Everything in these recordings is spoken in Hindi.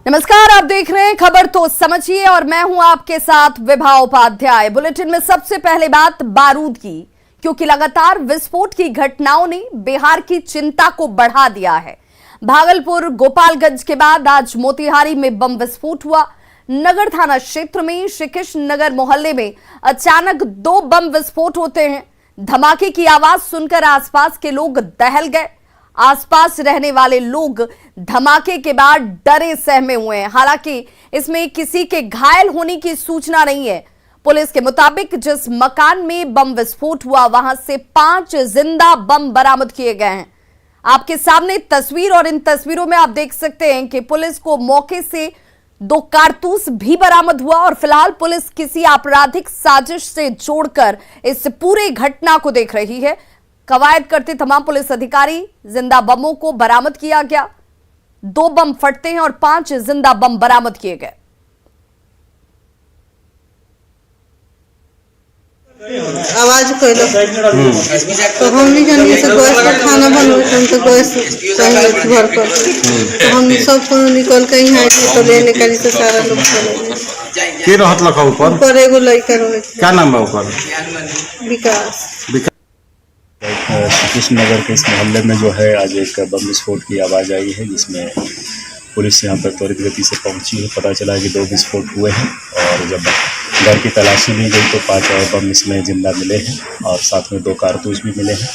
नमस्कार, आप देख रहे हैं खबर तो समझिए और मैं हूं आपके साथ विभा उपाध्याय। बुलेटिन में सबसे पहले बात बारूद की, क्योंकि लगातार विस्फोट की घटनाओं ने बिहार की चिंता को बढ़ा दिया है। भागलपुर गोपालगंज के बाद आज मोतिहारी में बम विस्फोट हुआ। नगर थाना क्षेत्र में श्री कृष्ण नगर मोहल्ले में अचानक 2 बम विस्फोट होते हैं। धमाके की आवाज सुनकर आसपास के लोग दहल गए। आसपास रहने वाले लोग धमाके के बाद डरे सहमे हुए हैं। हालांकि इसमें किसी के घायल होने की सूचना नहीं है। पुलिस के मुताबिक जिस मकान में बम विस्फोट हुआ वहां से 5 जिंदा बम बरामद किए गए हैं। आपके सामने तस्वीर, और इन तस्वीरों में आप देख सकते हैं कि पुलिस को मौके से 2 कारतूस भी बरामद हुआ और फिलहाल पुलिस किसी आपराधिक साजिश से जोड़कर इस पूरे घटना को देख रही है। कवायद करते तमाम पुलिस अधिकारी जिंदा बमों को बरामद किया गया। 2 बम फटते हैं और 5 जिंदा बम बरामद किए गए। आवाज कैलो तो हमनी जानिए से गैस का खाना बनवे तो गैस चाहिए घर पर तो हम सब निकल के यहाँ आए तो लेने का से सारा लोग चले के रहत लखा ऊपर एगो लड़का रहे। क्या नाम है ऊपर? विकास। श्री कृष्ण नगर के इस मोहल्ले में जो है आज एक बम विस्फोट की आवाज़ आई है, जिसमें पुलिस यहाँ पर त्वरित गति से पहुंची है। पता चला कि 2 विस्फोट हुए हैं और जब घर की तलाशी ली गई तो 5 और बम इसमें जिंदा मिले हैं और साथ में 2 कारतूस भी मिले हैं।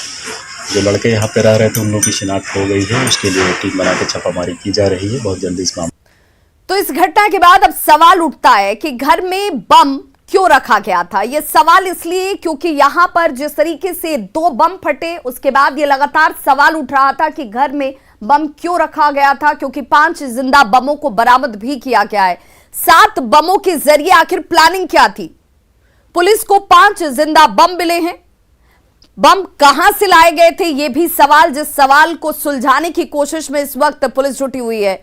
जो लड़के यहाँ पे रह रहे थे उन लोगों की शिनाख्त हो गई है, उसके लिए टीम बना के छापामारी की जा रही है। बहुत जल्दी इस मामले। तो इस घटना के बाद अब सवाल उठता है कि घर में बम क्यों रखा गया था। यह सवाल इसलिए क्योंकि यहां पर जिस तरीके से 2 बम फटे उसके बाद यह लगातार सवाल उठ रहा था कि घर में बम क्यों रखा गया था, क्योंकि 5 जिंदा बमों को बरामद भी किया गया है। 7 बमों के जरिए आखिर प्लानिंग क्या थी? पुलिस को 5 जिंदा बम मिले हैं। बम कहां से लाए गए थे, यह भी सवाल, जिस सवाल को सुलझाने की कोशिश में इस वक्त पुलिस जुटी हुई है।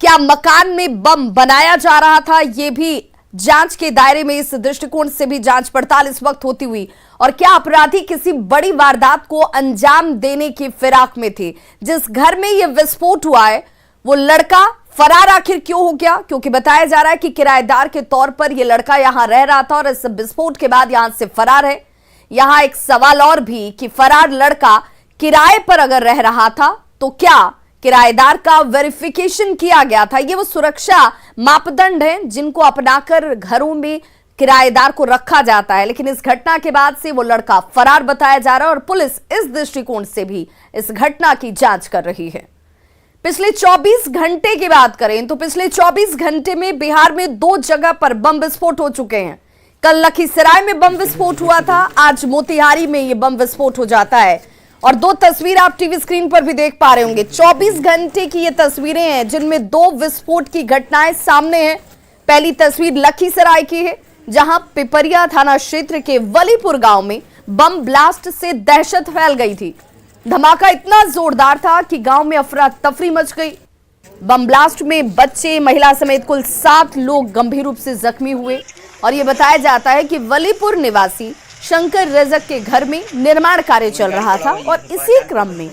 क्या मकान में बम बनाया जा रहा था, यह भी जांच के दायरे में, इस दृष्टिकोण से भी जांच पड़ताल इस वक्त होती हुई। और क्या अपराधी किसी बड़ी वारदात को अंजाम देने की फिराक में थे? जिस घर में यह विस्फोट हुआ है वो लड़का फरार आखिर क्यों हो गया? क्योंकि बताया जा रहा है कि किराएदार के तौर पर यह लड़का यहां रह रहा था और इस विस्फोट के बाद यहां से फरार है। यहां एक सवाल और भी कि फरार लड़का किराए पर अगर रह रहा था तो क्या किराएदार का वेरिफिकेशन किया गया था? ये वो सुरक्षा मापदंड हैं जिनको अपनाकर घरों में किराएदार को रखा जाता है। लेकिन इस घटना के बाद से वो लड़का फरार बताया जा रहा है और पुलिस इस दृष्टिकोण से भी इस घटना की जांच कर रही है। पिछले 24 घंटे की बात करें तो पिछले 24 घंटे में बिहार में 2 जगह पर बम विस्फोट हो चुके हैं। कल लखीसराय में बम विस्फोट हुआ था, आज मोतिहारी में यह बम विस्फोट हो जाता है। और 2 तस्वीर आप टीवी स्क्रीन पर भी देख पा रहे होंगे। 24 घंटे की ये तस्वीरें हैं जिनमें 2 विस्फोट की घटनाएं सामने हैं। पहली तस्वीर लखीसराय की है, जहां पिपरिया थाना क्षेत्र के वलीपुर गांव में बम ब्लास्ट से दहशत फैल गई थी। धमाका इतना जोरदार था कि गांव में अफरा तफरी मच गई। बम ब्लास्ट में बच्चे, महिला समेत कुल 7 लोग गंभीर रूप से जख्मी हुए। और यह बताया जाता है कि वलीपुर निवासी शंकर रजक के घर में निर्माण कार्य चल रहा था और इसी क्रम में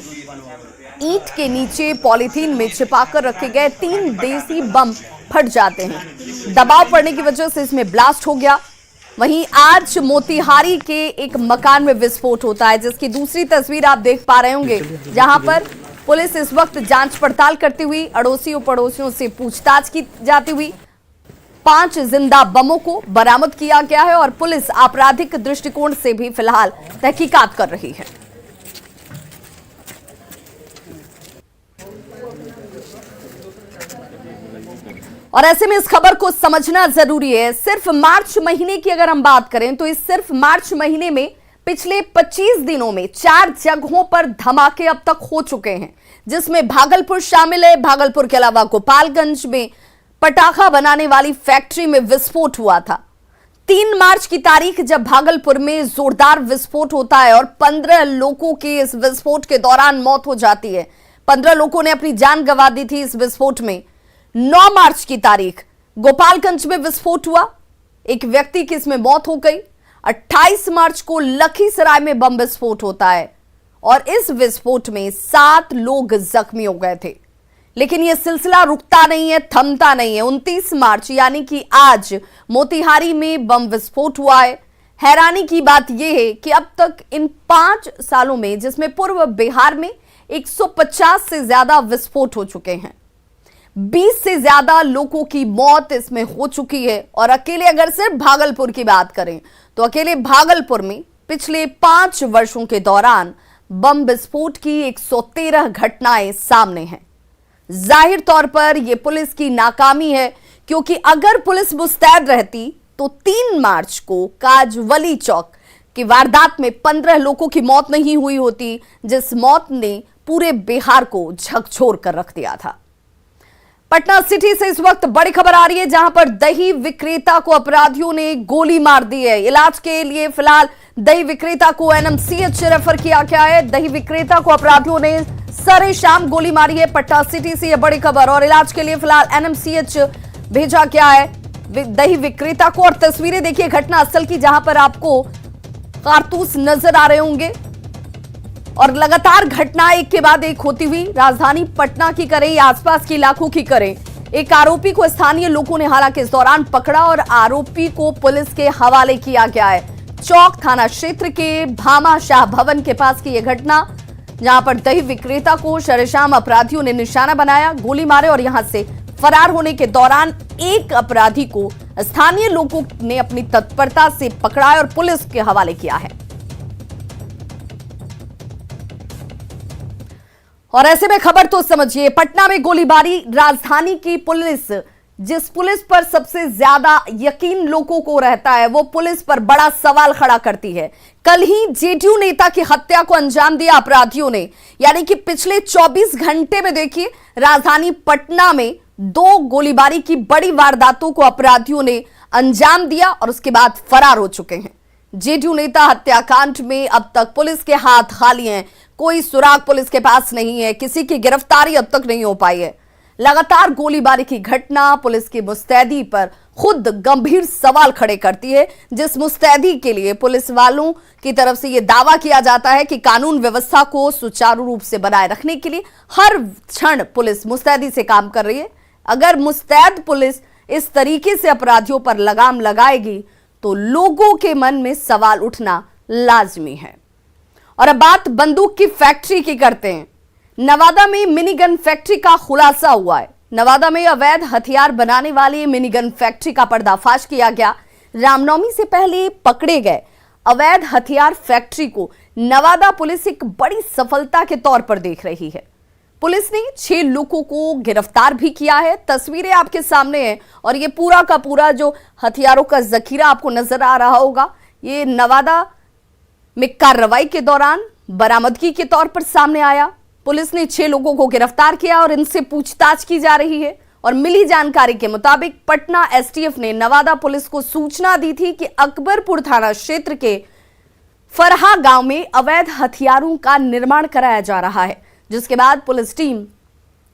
ईंट के नीचे पॉलीथीन में छिपाकर रखे गए 3 देसी बम फट जाते हैं। दबाव पड़ने की वजह से इसमें ब्लास्ट हो गया। वहीं आज मोतिहारी के एक मकान में विस्फोट होता है, जिसकी दूसरी तस्वीर आप देख पा रहे होंगे, जहां पर पुलिस इस वक्त जांच पड़ताल करती हुई अड़ोसियों पड़ोसियों से पूछताछ की जाती हुई 5 जिंदा बमों को बरामद किया गया है और पुलिस आपराधिक दृष्टिकोण से भी फिलहाल तहकीकात कर रही है। और ऐसे में इस खबर को समझना जरूरी है। सिर्फ मार्च महीने की अगर हम बात करें तो इस सिर्फ मार्च महीने में पिछले 25 दिनों में 4 जगहों पर धमाके अब तक हो चुके हैं, जिसमें भागलपुर शामिल है। भागलपुर के अलावा गोपालगंज में पटाखा बनाने वाली फैक्ट्री में विस्फोट हुआ था। 3 मार्च की तारीख जब भागलपुर में जोरदार विस्फोट होता है और 15 लोगों की इस विस्फोट के दौरान मौत हो जाती है। 15 लोगों ने अपनी जान गंवा दी थी इस विस्फोट में। 9 मार्च की तारीख गोपालगंज में विस्फोट हुआ, एक व्यक्ति की इसमें मौत हो गई। 28 मार्च को लखीसराय में बम विस्फोट होता है और इस विस्फोट में 7 लोग जख्मी हो गए थे। लेकिन यह सिलसिला रुकता नहीं है, थमता नहीं है। 29 मार्च यानी कि आज मोतिहारी में बम विस्फोट हुआ है। हैरानी की बात यह है कि अब तक इन 5 सालों में, जिसमें पूर्व बिहार में 150 से ज्यादा विस्फोट हो चुके हैं, 20 से ज्यादा लोगों की मौत इसमें हो चुकी है। और अकेले अगर सिर्फ भागलपुर की बात करें तो अकेले भागलपुर में पिछले 5 वर्षों के दौरान बम विस्फोट की 113 घटनाएं सामने हैं। जाहिर तौर पर यह पुलिस की नाकामी है, क्योंकि अगर पुलिस मुस्तैद रहती तो 3 मार्च को काजवली चौक की वारदात में 15 लोगों की मौत नहीं हुई होती, जिस मौत ने पूरे बिहार को झकझोर कर रख दिया था। पटना सिटी से इस वक्त बड़ी खबर आ रही है, जहां पर दही विक्रेता को अपराधियों ने गोली मार दी है। इलाज के लिए फिलहाल दही विक्रेता को एनएमसीएच रेफर किया गया है। दही विक्रेता को अपराधियों ने सरे शाम गोली मारी है। पटना सिटी से यह बड़ी खबर, और इलाज के लिए फिलहाल एनएमसीएच भेजा गया है दही विक्रेता को। और तस्वीरें देखिए घटना स्थल की, जहां पर आपको कारतूस नजर आ रहे होंगे। और लगातार घटना एक के बाद एक होती हुई राजधानी पटना की करें या आसपास के इलाकों की करें, एक आरोपी को स्थानीय लोगों ने हालांकि इस दौरान पकड़ा और आरोपी को पुलिस के हवाले किया गया है। चौक थाना क्षेत्र के भामा शाह भवन के पास की यह घटना, जहां पर दही विक्रेता को शरेशाम अपराधियों ने निशाना बनाया, गोली मारे और यहां से फरार होने के दौरान एक अपराधी को स्थानीय लोगों ने अपनी तत्परता से पकड़ा और पुलिस के हवाले किया है। और ऐसे में खबर तो समझिए, पटना में गोलीबारी, राजधानी की पुलिस, जिस पुलिस पर सबसे ज्यादा यकीन लोगों को रहता है, वो पुलिस पर बड़ा सवाल खड़ा करती है। कल ही जेडीयू नेता की हत्या को अंजाम दिया अपराधियों ने, यानी कि पिछले 24 घंटे में देखिए राजधानी पटना में 2 गोलीबारी की बड़ी वारदातों को अपराधियों ने अंजाम दिया और उसके बाद फरार हो चुके हैं। जेडीयू नेता हत्याकांड में अब तक पुलिस के हाथ खाली हैं, कोई सुराग पुलिस के पास नहीं है, किसी की गिरफ्तारी अब तक नहीं हो पाई है। लगातार गोलीबारी की घटना पुलिस की मुस्तैदी पर खुद गंभीर सवाल खड़े करती है, जिस मुस्तैदी के लिए पुलिस वालों की तरफ से यह दावा किया जाता है कि कानून व्यवस्था को सुचारू रूप से बनाए रखने के लिए हर क्षण पुलिस मुस्तैदी से काम कर रही है। अगर मुस्तैद पुलिस इस तरीके से अपराधियों पर लगाम लगाएगी तो लोगों के मन में सवाल उठना लाजमी है। और अब बात बंदूक की फैक्ट्री की करते हैं। नवादा में मिनी गन फैक्ट्री का खुलासा हुआ है। नवादा में अवैध हथियार बनाने वाली मिनी गन फैक्ट्री का पर्दाफाश किया गया। रामनवमी से पहले पकड़े गए अवैध हथियार फैक्ट्री को नवादा पुलिस एक बड़ी सफलता के तौर पर देख रही है। पुलिस ने 6 लोगों को गिरफ्तार भी किया है। तस्वीरें आपके सामने हैं और ये पूरा का पूरा जो हथियारों का जखीरा आपको नजर आ रहा होगा, ये नवादा में कार्रवाई के दौरान बरामदगी के तौर पर सामने आया। पुलिस ने 6 लोगों को गिरफ्तार किया और इनसे पूछताछ की जा रही है। और मिली जानकारी के मुताबिक पटना एसटीएफ ने नवादा पुलिस को सूचना दी थी कि अकबरपुर थाना क्षेत्र के फरहा गांव में अवैध हथियारों का निर्माण कराया जा रहा है, जिसके बाद पुलिस टीम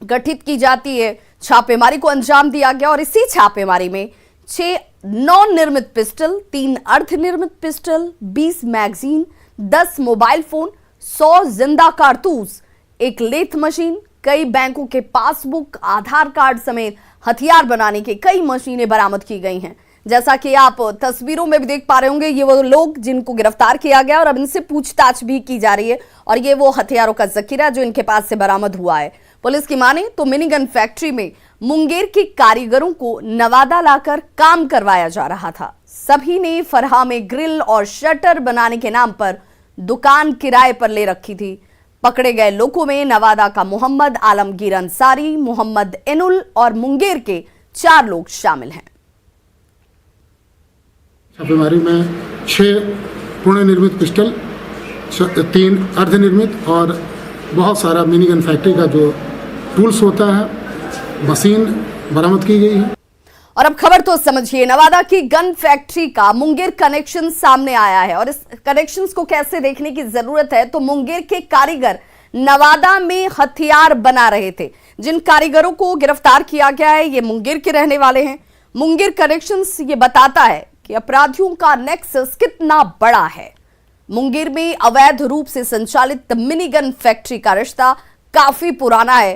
गठित की जाती है। छापेमारी को अंजाम दिया गया और इसी छापेमारी में 6 नवनिर्मित पिस्टल, 3 अर्धनिर्मित पिस्टल, 20 मैगजीन, 10 मोबाइल फोन, 100 जिंदा कारतूस, एक लेथ मशीन, कई बैंकों के पासबुक, आधार कार्ड समेत हथियार बनाने की कई मशीनें बरामद की गई हैं। जैसा कि आप तस्वीरों में भी देख पा रहे होंगे, ये वो लोग जिनको गिरफ्तार किया गया और अब इनसे पूछताछ भी की जा रही है। और ये वो हथियारों का जखीरा जो इनके पास से बरामद हुआ है। पुलिस की माने तो मिनी गन फैक्ट्री में मुंगेर के कारीगरों को नवादा लाकर काम करवाया जा रहा था। सभी ने फरहा में ग्रिल और शटर बनाने के नाम पर दुकान किराए पर ले रखी थी। पकड़े गए लोगों में नवादा का मोहम्मद आलमगीर अंसारी, मोहम्मद एनुल और मुंगेर के 4 लोग शामिल हैं। छापेमारी में 6 पुणे निर्मित पिस्टल, 3 अर्धनिर्मित और बहुत सारा मिनी गन फैक्ट्री का जो टूल्स होता है, मशीन बरामद की गई है। और अब खबर तो समझिए, नवादा की गन फैक्ट्री का मुंगेर कनेक्शन सामने आया है। और इस कनेक्शंस को कैसे देखने की जरूरत है, तो मुंगेर के कारीगर नवादा में हथियार बना रहे थे। जिन कारीगरों को गिरफ्तार किया गया है ये मुंगेर के रहने वाले हैं। मुंगेर कनेक्शंस ये बताता है कि अपराधियों का नेक्सस कितना बड़ा है। मुंगेर में अवैध रूप से संचालित मिनी गन फैक्ट्री का रिश्ता काफी पुराना है।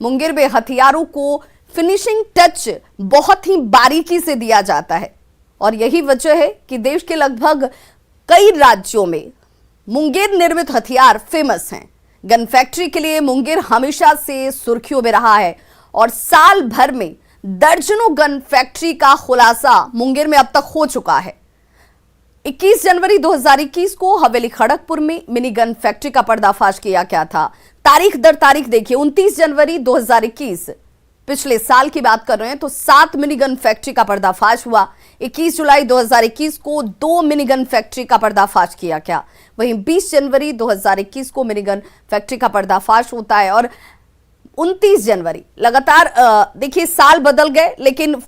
मुंगेर में हथियारों को फिनिशिंग टच बहुत ही बारीकी से दिया जाता है और यही वजह है कि देश के लगभग कई राज्यों में मुंगेर निर्मित हथियार फेमस हैं। गन फैक्ट्री के लिए मुंगेर हमेशा से सुर्खियों में रहा है और साल भर में दर्जनों गन फैक्ट्री का खुलासा मुंगेर में अब तक हो चुका है। 21 जनवरी 2021 को हवेली खड़गपुर में मिनी गन फैक्ट्री का पर्दाफाश किया गया था। तारीख दर तारीख देखिए, 29 जनवरी 2021 पिछले साल की बात कर रहे हैं तो 7 मिनी गन फैक्ट्री का पर्दाफाश हुआ। 21 जुलाई 2021 को 2 मिनी गन फैक्ट्री का पर्दाफाश किया गया। वहीं 20 जनवरी 2021 को मिनी गन फैक्ट्री का पर्दाफाश होता है और 29 जनवरी लगातार देखिए साल बदल गए, लेकिन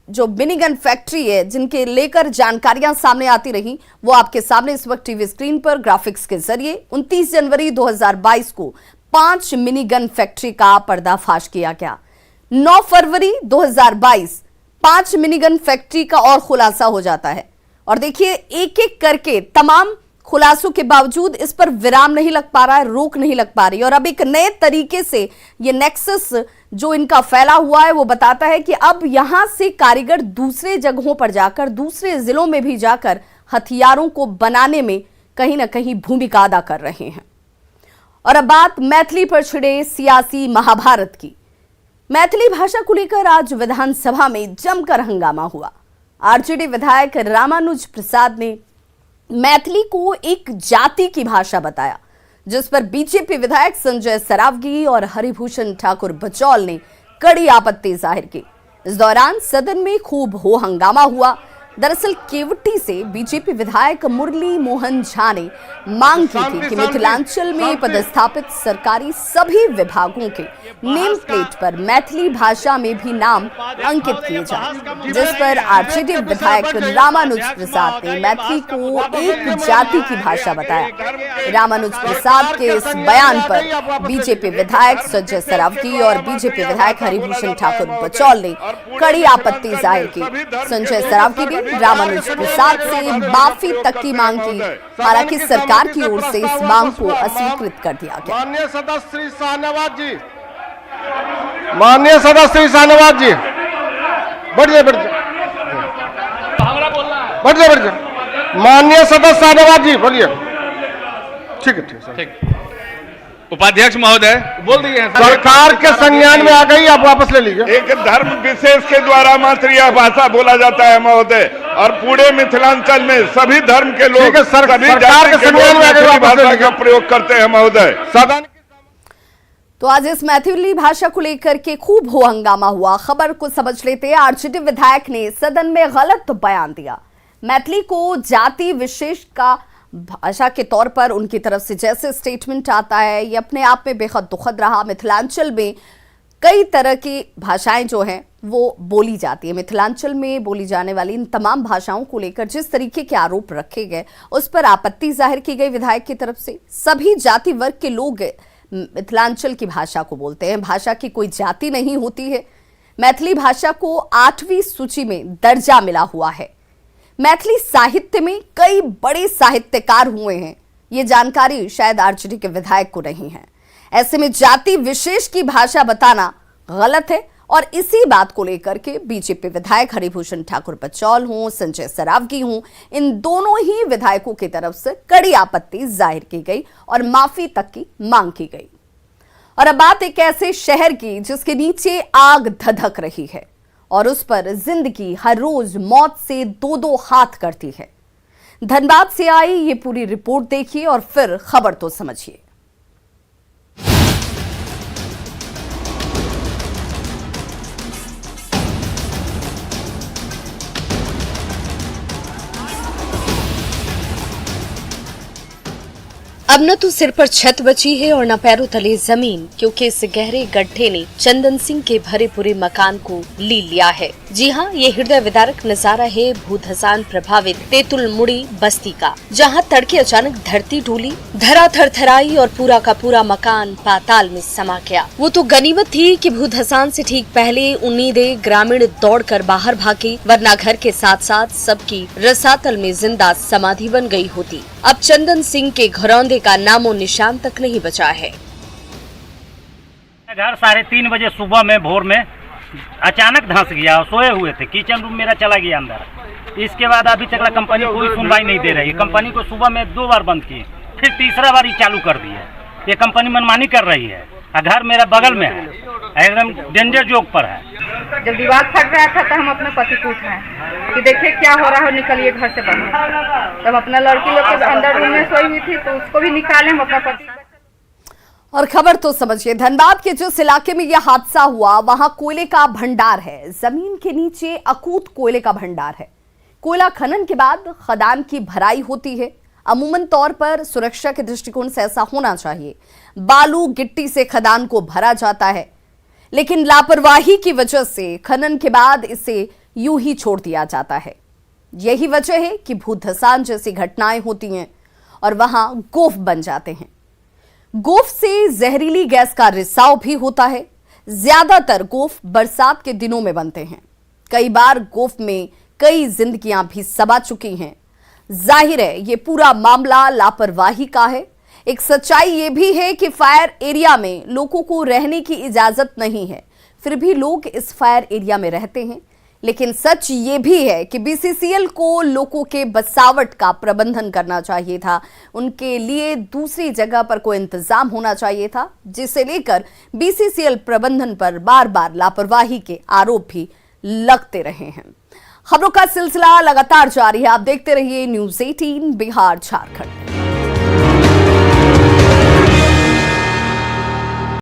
जो मिनी गन फैक्ट्री है जिनके लेकर जानकारियां सामने आती रही वो आपके सामने इस वक्त टीवी स्क्रीन पर ग्राफिक्स के जरिए 29 जनवरी 2022 को 5 मिनी गन फैक्ट्री का पर्दाफाश किया गया। 9 फरवरी 2022 5 मिनी गन फैक्ट्री का और खुलासा हो जाता है और देखिए एक एक करके तमाम खुलासों के बावजूद इस पर विराम नहीं लग पा रहा है, रोक नहीं लग पा रही और अब एक नए तरीके से ये नेक्सस जो इनका फैला हुआ है वो बताता है कि अब यहां से कारीगर दूसरे जगहों पर जाकर, दूसरे जिलों में भी जाकर हथियारों को बनाने में कहीं ना कहीं भूमिका अदा कर रहे हैं। और अब बात मैथिली पर छिड़े सियासी महाभारत की। मैथिली भाषा को लेकर आज विधानसभा में जमकर हंगामा हुआ। आरजेडी विधायक रामानुज प्रसाद ने मैथिली को एक जाति की भाषा बताया, जिस पर बीजेपी विधायक संजय सरावगी और हरिभूषण ठाकुर बचौल ने कड़ी आपत्ति जाहिर की। इस दौरान सदन में खूब हो हंगामा हुआ। दरअसल केवटी से बीजेपी विधायक मुरली मोहन झा ने मांग की थी कि मिथिलांचल में पदस्थापित सरकारी सभी विभागों के नेम प्लेट पर मैथिली भाषा में भी नाम अंकित किए जाएं, जिस पर आरजेडी विधायक रामानुज प्रसाद ने मैथिली को एक जाति की भाषा बताया। रामानुज प्रसाद के इस बयान पर बीजेपी विधायक संजय सरावगी और बीजेपी विधायक हरिभूषण ठाकुर बचौल ने कड़ी आपत्ति जाहिर की। संजय सरावगी ने रामानुज प्रसाद से माफी तक की मांग की, हालांकि सरकार की ओर से इस मांग को अस्वीकृत कर दिया गया। माननीय सदस्य शाहनवाज जी, माननीय सदस्य शाहनवाज जी, बढ़िए माननीय सदस्य शाहनवाज जी बोलिए। ठीक है, ठीक है। उपाध्यक्ष महोदय बोल दिए हैं, सरकार के संज्ञान में आ गई, आप वापस ले लीजिए। एक धर्म विशेष के द्वारा मात्र यह भाषा बोला जाता है महोदय, और पूरे मिथिलांचल में सभी धर्म के लोग सरकार के संज्ञान में आ गई, भाषा का प्रयोग करते हैं महोदय। सदन तो आज इस मैथिली भाषा को लेकर के खूब हो हंगामा हुआ। खबर को समझ लेते हैं। आरजेडी विधायक ने सदन में गलत बयान दिया। मैथिली को जाति विशेष का भाषा के तौर पर उनकी तरफ से जैसे स्टेटमेंट आता है ये अपने आप में बेहद दुखद रहा। मिथिलांचल में कई तरह की भाषाएं जो हैं वो बोली जाती है। मिथिलांचल में बोली जाने वाली इन तमाम भाषाओं को लेकर जिस तरीके के आरोप रखे गए उस पर आपत्ति जाहिर की गई विधायक की तरफ से। सभी जाति वर्ग के लोग मिथिलांचल की भाषा को बोलते हैं। भाषा की कोई जाति नहीं होती है। मैथिली भाषा को 8वीं सूची में दर्जा मिला हुआ है। मैथिली साहित्य में कई बड़े साहित्यकार हुए हैं, ये जानकारी शायद आरजेडी के विधायक को नहीं है। ऐसे में जाति विशेष की भाषा बताना गलत है और इसी बात को लेकर के बीजेपी विधायक हरिभूषण ठाकुर बचौल हों, संजय सरावगी हों, इन दोनों ही विधायकों की तरफ से कड़ी आपत्ति जाहिर की गई और माफी तक की मांग की गई। और अब बात एक ऐसे शहर की जिसके नीचे आग धधक रही है और उस पर जिंदगी हर रोज मौत से दो दो हाथ करती है। धनबाद से आई ये पूरी रिपोर्ट देखिए और फिर खबर तो समझिए। अब न तो सिर पर छत बची है और न पैरों तले जमीन, क्योंकि इस गहरे गड्ढे ने चंदन सिंह के भरे पूरे मकान को ली लिया है। जी हाँ, ये हृदय विदारक नजारा है भूधसान प्रभावित तेतुल मुड़ी बस्ती का, जहाँ तड़के अचानक धरती डोली, धरा थरथराई और पूरा का पूरा मकान पाताल में समा गया। वो तो गनीमत थी कि भूधसान से ठीक पहले उम्मीदें ग्रामीण दौड़कर बाहर भागे, वरना घर के साथ साथ सबकी रसातल में जिंदा समाधि बन गई होती। अब चंदन सिंह के घरौंदे का नामो निशान तक नहीं बचा है। घर 3:30 बजे सुबह में भोर में अचानक धंस गया। सोए हुए थे, किचन रूम मेरा चला गया अंदर। इसके बाद अभी तक कंपनी कोई सुनवाई नहीं दे रही है। कंपनी को सुबह में 2 बार बंद किए, फिर तीसरा बार ही चालू कर दी है। ये कंपनी मनमानी कर रही है। घर मेरा बगल में है, एकदम डेंजर जोक पर है। जब दीवार फट रहा था तो हम अपने पति को उठाए कि देखिए क्या हो रहा है, निकलिए घर से बाहर। तब अपना लड़की लोग के अंदर रूम में सोई हुई थी तो उसको भी निकाले हम अपना पति। और खबर तो समझिए, धनबाद के जिस इलाके में यह हादसा हुआ वहां कोयले का भंडार है। जमीन के नीचे अकूत कोयले का भंडार है। कोयला खनन के बाद खदान की भराई होती है। अमूमन तौर पर सुरक्षा के दृष्टिकोण से ऐसा होना चाहिए। बालू गिट्टी से खदान को भरा जाता है, लेकिन लापरवाही की वजह से खनन के बाद इसे यूं ही छोड़ दिया जाता है। यही वजह है कि भूधसान जैसी घटनाएं होती हैं और वहां गोफ बन जाते हैं। गोफ से जहरीली गैस का रिसाव भी होता है। ज्यादातर गोफ बरसात के दिनों में बनते हैं। कई बार गोफ में कई जिंदगियां भी समा चुकी हैं। जाहिर है ये पूरा मामला लापरवाही का है। एक सच्चाई ये भी है कि फायर एरिया में लोगों को रहने की इजाजत नहीं है, फिर भी लोग इस फायर एरिया में रहते हैं। लेकिन सच ये भी है कि बीसीसीएल को लोगों के बसावट का प्रबंधन करना चाहिए था। उनके लिए दूसरी जगह पर कोई इंतजाम होना चाहिए था, जिसे लेकर बीसीसीएल प्रबंधन पर बार बार लापरवाही के आरोप भी लगते रहे हैं। खबरों का सिलसिला लगातार जारी है। आप देखते रहिए न्यूज़ 18 बिहार झारखंड।